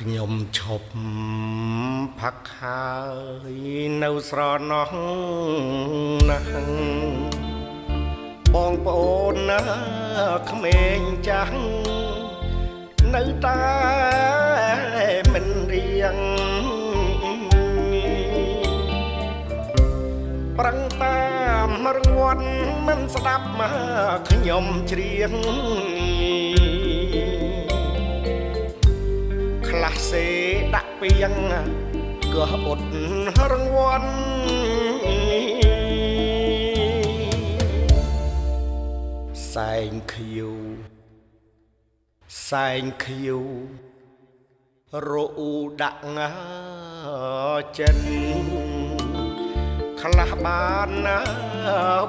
ខ្ញុំឈប់ផឹកហើយនៅស្រណោះណាស់បងប្អូនណាក្មេងចាស់នៅតែមិនរៀងប្រឹងតាមរង្វាន់មិនស្ដាប់មកខ្ញុំច្រៀងខ្លះសេដាក់ពីងក៏អត់រង្វាន់សែងខៀវសែងខៀវរអ៊ូដាក់ចិនខ្លះបានណា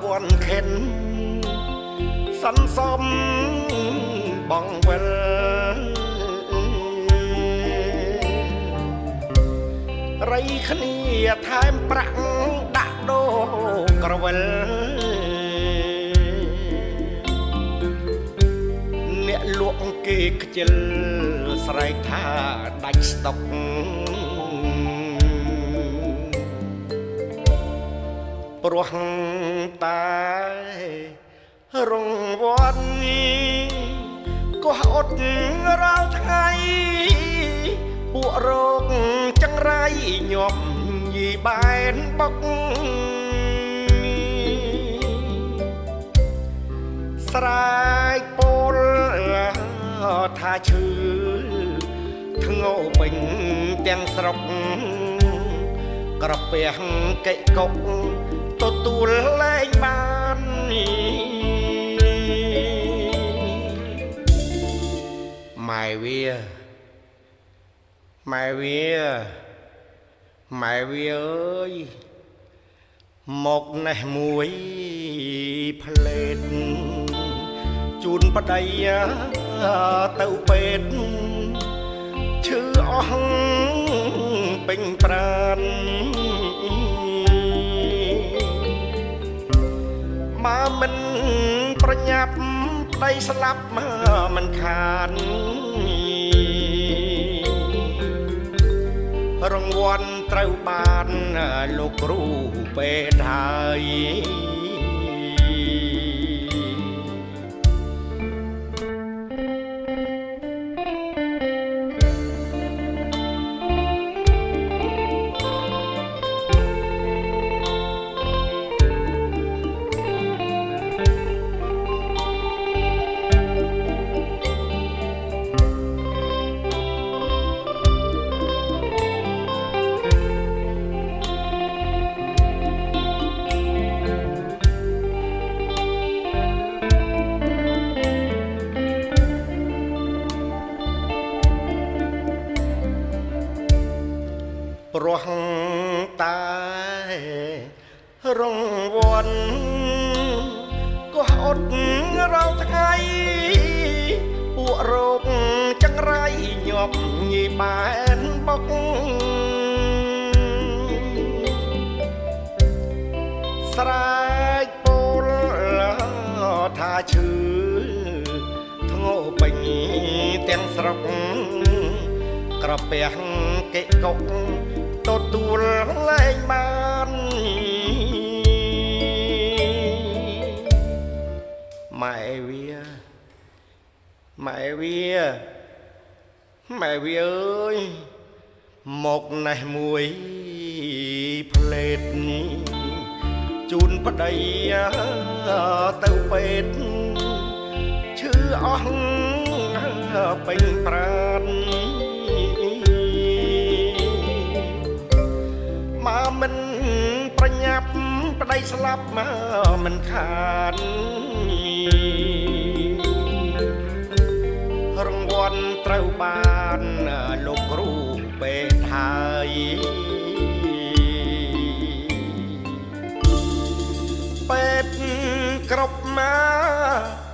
វ័នខិនសន្សំបងវិលរៃគ្នាថែមប្រាក់ដាក់ដូរក្រវិលអ្នកលក់គេខ្ជិលស្រែកថាដាច់ស្តុកព្រោះតែរង្វាន់ក៏អត់រាល់ថ្ងៃពួករោគចង្រៃញាប់ញីបែនបុកស្រែកពោលថាឈឺធ្ងោពេញទាំងស្រុកក្រពះកិកុកទទួលលែងបានម៉ែវាអើយមកនេះមួយផ្លេតជូនប្តីទៅពេទ្យឈឺអស់ពេញប្រាណមកមិនប្រញាប់ប្តីស្លាប់មកមិនខានរង្វាន់ត្រូវបានលោកគ្រូពេទ្យហើយព្រោះតែរង្វាន់ក៏អត់រាល់ថ្ងៃពួករោគចង្រៃញាប់ញីបែនបុកស្រែកពោលថាឈឺធ្ងោពេញទាំងស្រុកក្រពះកិកុកទទួលលែងបានម៉ែវាអើយមកនេះមួយផ្លេតជូនប្តីទៅពេទ្យឈឺអស់ពេញប្រាណមកមិនប្រញាប់ប្តីស្លាប់មកមិនខានរង្វាន់ត្រូវបានលោកគ្រូពេទ្យហើយពេទ្យគ្រប់មក